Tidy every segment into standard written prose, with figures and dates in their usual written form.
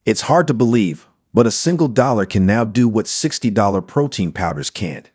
It's hard to believe, but a single dollar can now do what $60 protein powders can't.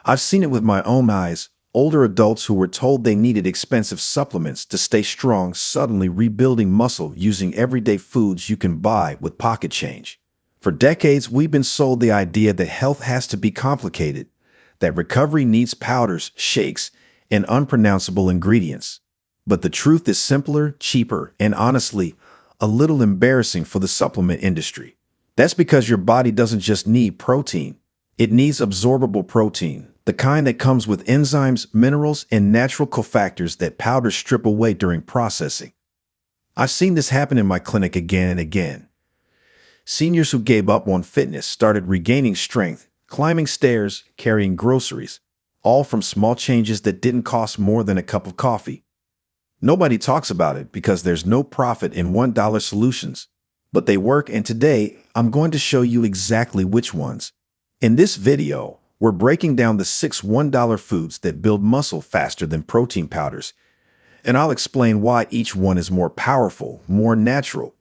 I've seen it with my own eyes. Older adults who were told they needed expensive supplements to stay strong suddenly rebuilding muscle using everyday foods you can buy with pocket change. For decades, we've been sold the idea that health has to be complicated, that recovery needs powders, shakes, and unpronounceable ingredients. But the truth is simpler, cheaper, and honestly, a little embarrassing for the supplement industry. That's because your body doesn't just need protein. It needs absorbable protein, the kind that comes with enzymes, minerals, and natural cofactors that powders strip away during processing. I've seen this happen in my clinic again and again. Seniors who gave up on fitness started regaining strength, climbing stairs, carrying groceries, all from small changes that didn't cost more than a cup of coffee. Nobody talks about it because there's no profit in $1 solutions. But they work, and today I'm going to show you exactly which ones. In this video, we're breaking down the 6 $1 foods that build muscle faster than protein powders, and I'll explain why each one is more powerful, more natural,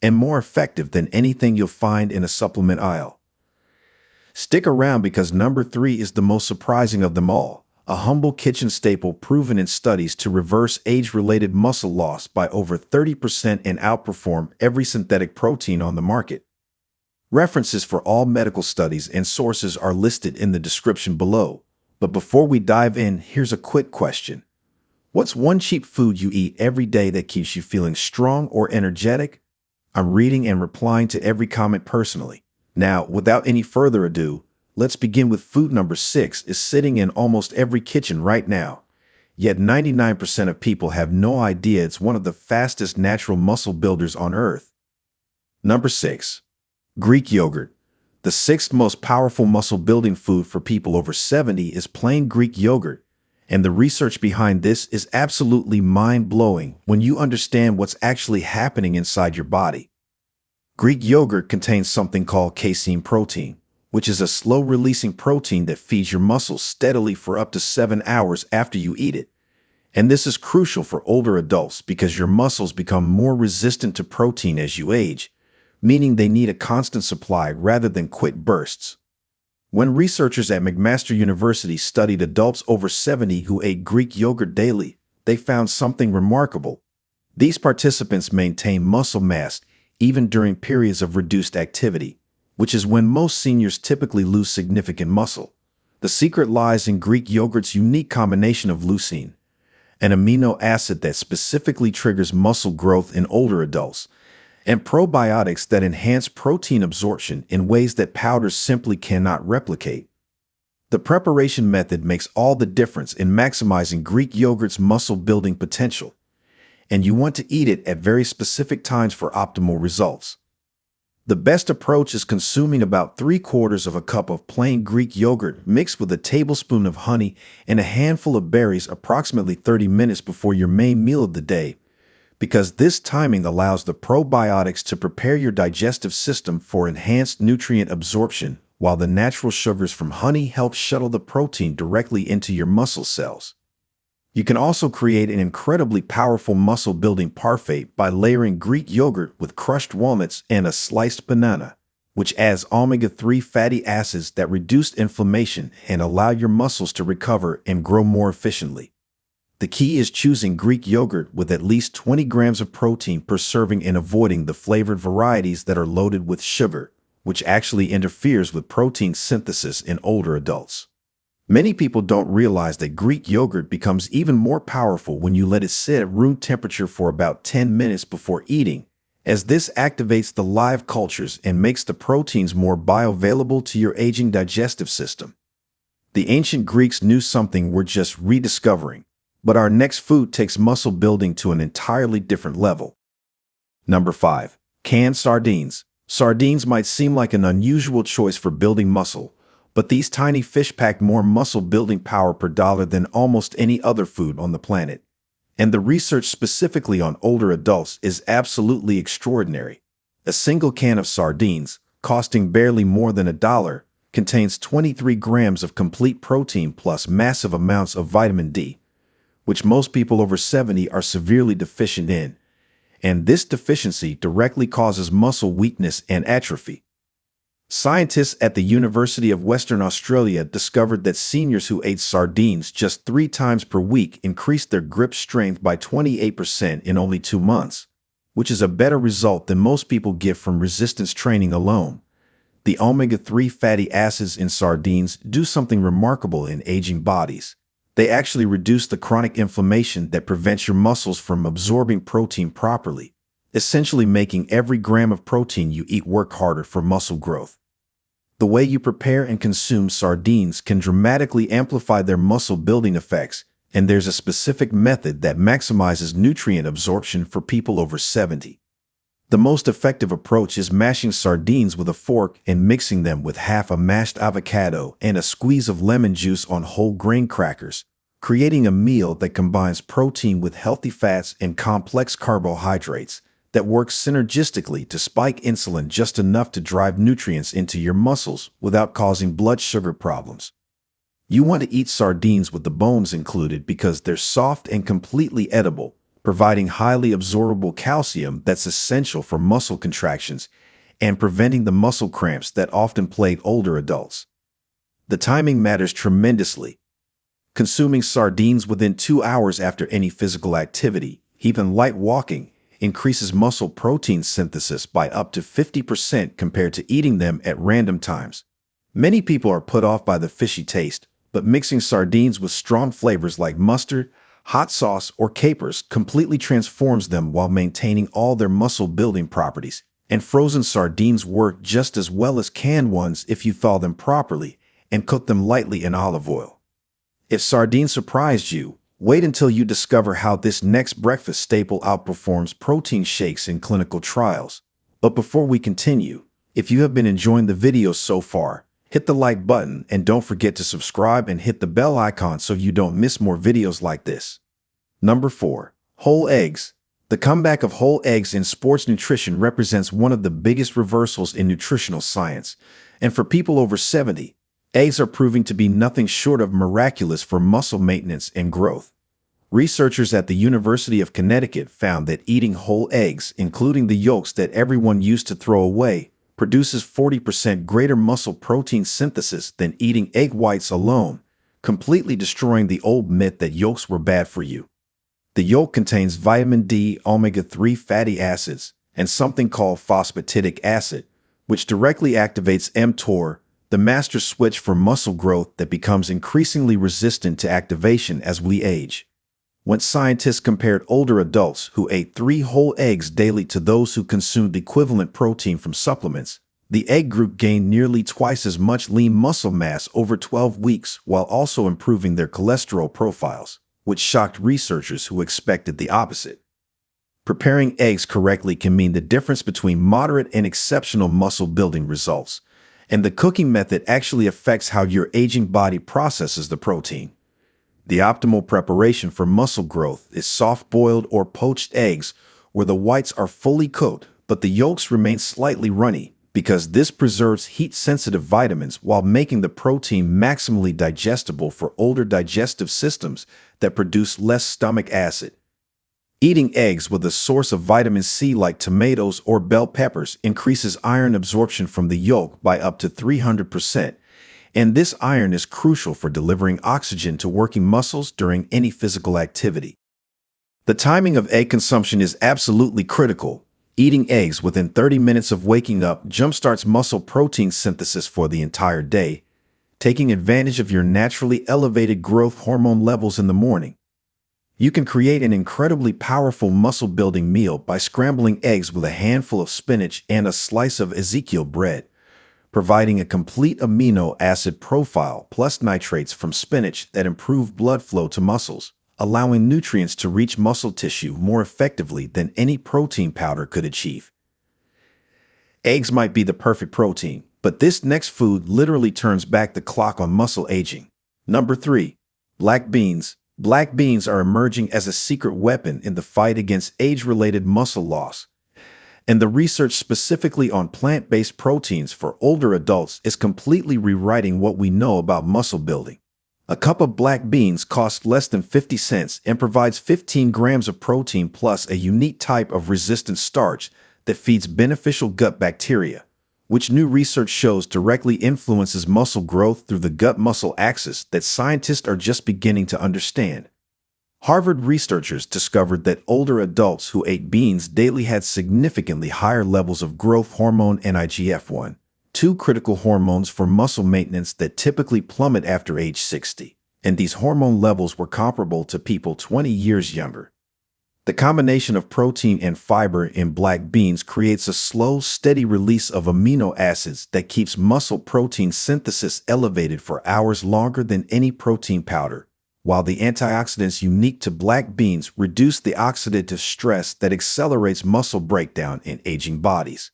and more effective than anything you'll find in a supplement aisle. Stick around because number 3 is the most surprising of them all, a humble kitchen staple proven in studies to reverse age-related muscle loss by over 30% and outperform every synthetic protein on the market. References for all medical studies and sources are listed in the description below. But before we dive in, here's a quick question. What's one cheap food you eat every day that keeps you feeling strong or energetic? I'm reading and replying to every comment personally. Now, without any further ado, let's begin with food number 6 is sitting in almost every kitchen right now. Yet 99% of people have no idea it's one of the fastest natural muscle builders on earth. Number 6. Greek yogurt. The 6th most powerful muscle-building food for people over 70 is plain Greek yogurt, and the research behind this is absolutely mind-blowing when you understand what's actually happening inside your body. Greek yogurt contains something called casein protein, which is a slow-releasing protein that feeds your muscles steadily for up to 7 hours after you eat it. And this is crucial for older adults because your muscles become more resistant to protein as you age, meaning they need a constant supply rather than quick bursts. When researchers at McMaster University studied adults over 70 who ate Greek yogurt daily, they found something remarkable. These participants maintained muscle mass even during periods of reduced activity, which is when most seniors typically lose significant muscle. The secret lies in Greek yogurt's unique combination of leucine, an amino acid that specifically triggers muscle growth in older adults, and probiotics that enhance protein absorption in ways that powders simply cannot replicate. The preparation method makes all the difference in maximizing Greek yogurt's muscle-building potential, and you want to eat it at very specific times for optimal results. The best approach is consuming about 3/4 of a cup of plain Greek yogurt mixed with a tablespoon of honey and a handful of berries approximately 30 minutes before your main meal of the day, because this timing allows the probiotics to prepare your digestive system for enhanced nutrient absorption, while the natural sugars from honey help shuttle the protein directly into your muscle cells. You can also create an incredibly powerful muscle-building parfait by layering Greek yogurt with crushed walnuts and a sliced banana, which adds omega-3 fatty acids that reduce inflammation and allow your muscles to recover and grow more efficiently. The key is choosing Greek yogurt with at least 20 grams of protein per serving and avoiding the flavored varieties that are loaded with sugar, which actually interferes with protein synthesis in older adults. Many people don't realize that Greek yogurt becomes even more powerful when you let it sit at room temperature for about 10 minutes before eating, as this activates the live cultures and makes the proteins more bioavailable to your aging digestive system. The ancient Greeks knew something we're just rediscovering. But our next food takes muscle building to an entirely different level. Number 5. Canned sardines. Sardines might seem like an unusual choice for building muscle, but these tiny fish pack more muscle building power per dollar than almost any other food on the planet. And the research specifically on older adults is absolutely extraordinary. A single can of sardines, costing barely more than $1, contains 23 grams of complete protein plus massive amounts of vitamin D, which most people over 70 are severely deficient in. and this deficiency directly causes muscle weakness and atrophy. Scientists at the University of Western Australia discovered that seniors who ate sardines just 3 times per week increased their grip strength by 28% in only 2 months, which is a better result than most people get from resistance training alone. The omega-3 fatty acids in sardines do something remarkable in aging bodies. They actually reduce the chronic inflammation that prevents your muscles from absorbing protein properly, essentially making every gram of protein you eat work harder for muscle growth. The way you prepare and consume sardines can dramatically amplify their muscle-building effects, and there's a specific method that maximizes nutrient absorption for people over 70. The most effective approach is mashing sardines with a fork and mixing them with half a mashed avocado and a squeeze of lemon juice on whole grain crackers, creating a meal that combines protein with healthy fats and complex carbohydrates that works synergistically to spike insulin just enough to drive nutrients into your muscles without causing blood sugar problems. You want to eat sardines with the bones included because they're soft and completely edible, providing highly absorbable calcium that's essential for muscle contractions and preventing the muscle cramps that often plague older adults. The timing matters tremendously. Consuming sardines within 2 hours after any physical activity, even light walking, increases muscle protein synthesis by up to 50% compared to eating them at random times. Many people are put off by the fishy taste, but mixing sardines with strong flavors like mustard, hot sauce, or capers completely transforms them while maintaining all their muscle-building properties. And frozen sardines work just as well as canned ones if you thaw them properly and cook them lightly in olive oil. If sardines surprised you, wait until you discover how this next breakfast staple outperforms protein shakes in clinical trials. But before we continue, if you have been enjoying the video so far, hit the like button and don't forget to subscribe and hit the bell icon so you don't miss more videos like this. Number 4. Whole eggs. The comeback of whole eggs in sports nutrition represents one of the biggest reversals in nutritional science, and for people over 70, eggs are proving to be nothing short of miraculous for muscle maintenance and growth. Researchers at the University of Connecticut found that eating whole eggs, including the yolks that everyone used to throw away, produces 40% greater muscle protein synthesis than eating egg whites alone, completely destroying the old myth that yolks were bad for you. The yolk contains vitamin D, omega-3 fatty acids, and something called phosphatidic acid, which directly activates mTOR, the master switch for muscle growth that becomes increasingly resistant to activation as we age. When scientists compared older adults who ate 3 whole eggs daily to those who consumed equivalent protein from supplements, the egg group gained nearly twice as much lean muscle mass over 12 weeks while also improving their cholesterol profiles, which shocked researchers who expected the opposite. Preparing eggs correctly can mean the difference between moderate and exceptional muscle-building results, and the cooking method actually affects how your aging body processes the protein. The optimal preparation for muscle growth is soft-boiled or poached eggs where the whites are fully cooked but the yolks remain slightly runny because this preserves heat-sensitive vitamins while making the protein maximally digestible for older digestive systems that produce less stomach acid. Eating eggs with a source of vitamin C like tomatoes or bell peppers increases iron absorption from the yolk by up to 300%. And this iron is crucial for delivering oxygen to working muscles during any physical activity. The timing of egg consumption is absolutely critical. Eating eggs within 30 minutes of waking up jumpstarts muscle protein synthesis for the entire day, taking advantage of your naturally elevated growth hormone levels in the morning. You can create an incredibly powerful muscle-building meal by scrambling eggs with a handful of spinach and a slice of Ezekiel bread, providing a complete amino acid profile plus nitrates from spinach that improve blood flow to muscles, allowing nutrients to reach muscle tissue more effectively than any protein powder could achieve. Eggs might be the perfect protein, but this next food literally turns back the clock on muscle aging. Number 3. Black beans. Black beans are emerging as a secret weapon in the fight against age-related muscle loss. And the research specifically on plant-based proteins for older adults is completely rewriting what we know about muscle building. A cup of black beans costs less than 50 cents and provides 15 grams of protein plus a unique type of resistant starch that feeds beneficial gut bacteria, which new research shows directly influences muscle growth through the gut-muscle axis that scientists are just beginning to understand. Harvard researchers discovered that older adults who ate beans daily had significantly higher levels of growth hormone and IGF-1, two critical hormones for muscle maintenance that typically plummet after age 60, and these hormone levels were comparable to people 20 years younger. The combination of protein and fiber in black beans creates a slow, steady release of amino acids that keeps muscle protein synthesis elevated for hours longer than any protein powder, while the antioxidants unique to black beans reduce the oxidative stress that accelerates muscle breakdown in aging bodies.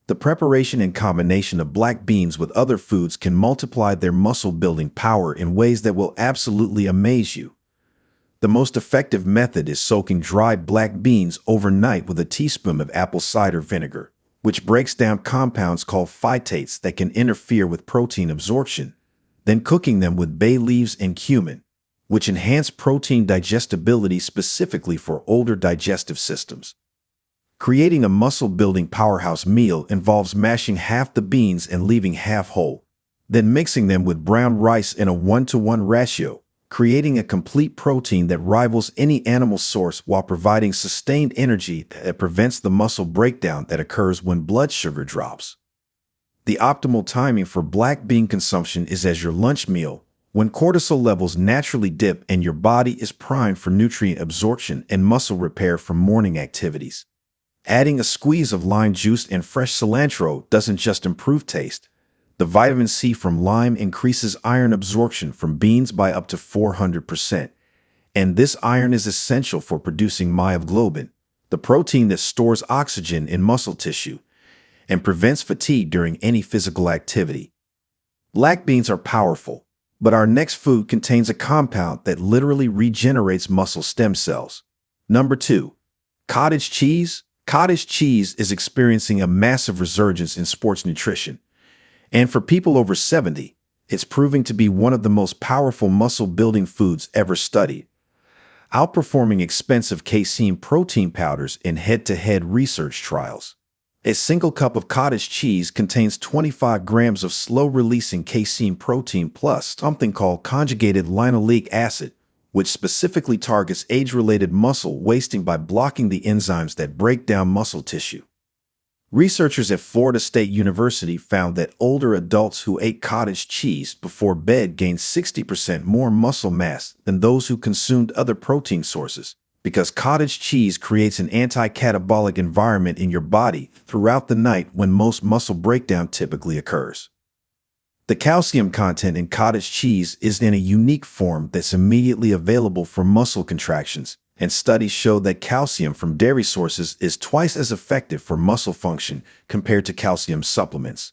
The preparation and combination of black beans with other foods can multiply their muscle-building power in ways that will absolutely amaze you. The most effective method is soaking dried black beans overnight with a teaspoon of apple cider vinegar, which breaks down compounds called phytates that can interfere with protein absorption, then cooking them with bay leaves and cumin, which enhance protein digestibility specifically for older digestive systems. Creating a muscle-building powerhouse meal involves mashing half the beans and leaving half whole, then mixing them with brown rice in a 1-to-1 ratio, creating a complete protein that rivals any animal source while providing sustained energy that prevents the muscle breakdown that occurs when blood sugar drops. The optimal timing for black bean consumption is as your lunch meal, when cortisol levels naturally dip and your body is primed for nutrient absorption and muscle repair from morning activities. Adding a squeeze of lime juice and fresh cilantro doesn't just improve taste. The vitamin C from lime increases iron absorption from beans by up to 400%, and this iron is essential for producing myoglobin, the protein that stores oxygen in muscle tissue and prevents fatigue during any physical activity. Black beans are powerful, but our next food contains a compound that literally regenerates muscle stem cells. Number 2. Cottage cheese. Cottage cheese is experiencing a massive resurgence in sports nutrition. And for people over 70, it's proving to be one of the most powerful muscle-building foods ever studied, outperforming expensive casein protein powders in head-to-head research trials. A single cup of cottage cheese contains 25 grams of slow-releasing casein protein plus something called conjugated linoleic acid, which specifically targets age-related muscle wasting by blocking the enzymes that break down muscle tissue. Researchers at Florida State University found that older adults who ate cottage cheese before bed gained 60% more muscle mass than those who consumed other protein sources, because cottage cheese creates an anti-catabolic environment in your body throughout the night when most muscle breakdown typically occurs. The calcium content in cottage cheese is in a unique form that's immediately available for muscle contractions, and studies show that calcium from dairy sources is twice as effective for muscle function compared to calcium supplements.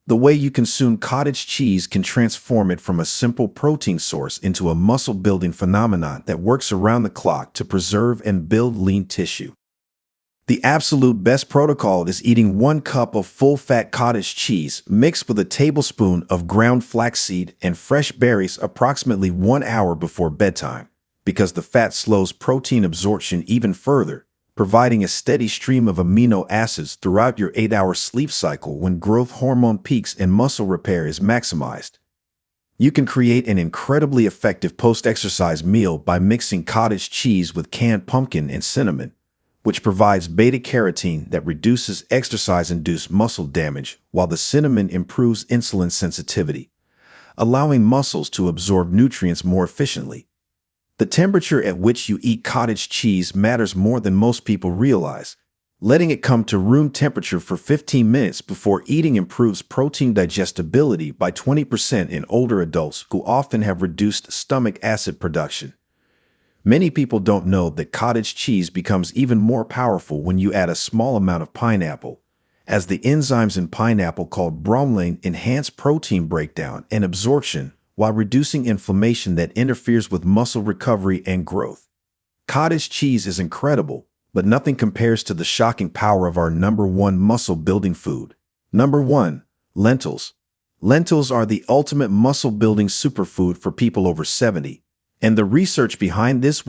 The way you consume cottage cheese can transform it from a simple protein source into a muscle-building phenomenon that works around the clock to preserve and build lean tissue. The absolute best protocol is eating 1 cup of full-fat cottage cheese mixed with a tablespoon of ground flaxseed and fresh berries approximately 1 hour before bedtime, because the fat slows protein absorption even further, providing a steady stream of amino acids throughout your 8-hour sleep cycle when growth hormone peaks and muscle repair is maximized. You can create an incredibly effective post-exercise meal by mixing cottage cheese with canned pumpkin and cinnamon, which provides beta-carotene that reduces exercise-induced muscle damage, while the cinnamon improves insulin sensitivity, allowing muscles to absorb nutrients more efficiently. The temperature at which you eat cottage cheese matters more than most people realize. Letting it come to room temperature for 15 minutes before eating improves protein digestibility by 20% in older adults who often have reduced stomach acid production. Many people don't know that cottage cheese becomes even more powerful when you add a small amount of pineapple, as the enzymes in pineapple called bromelain enhance protein breakdown and absorption while reducing inflammation that interferes with muscle recovery and growth. Cottage cheese is incredible, but nothing compares to the shocking power of our number 1 muscle-building food. Number 1. Lentils. Lentils are the ultimate muscle-building superfood for people over 70, and the research behind this will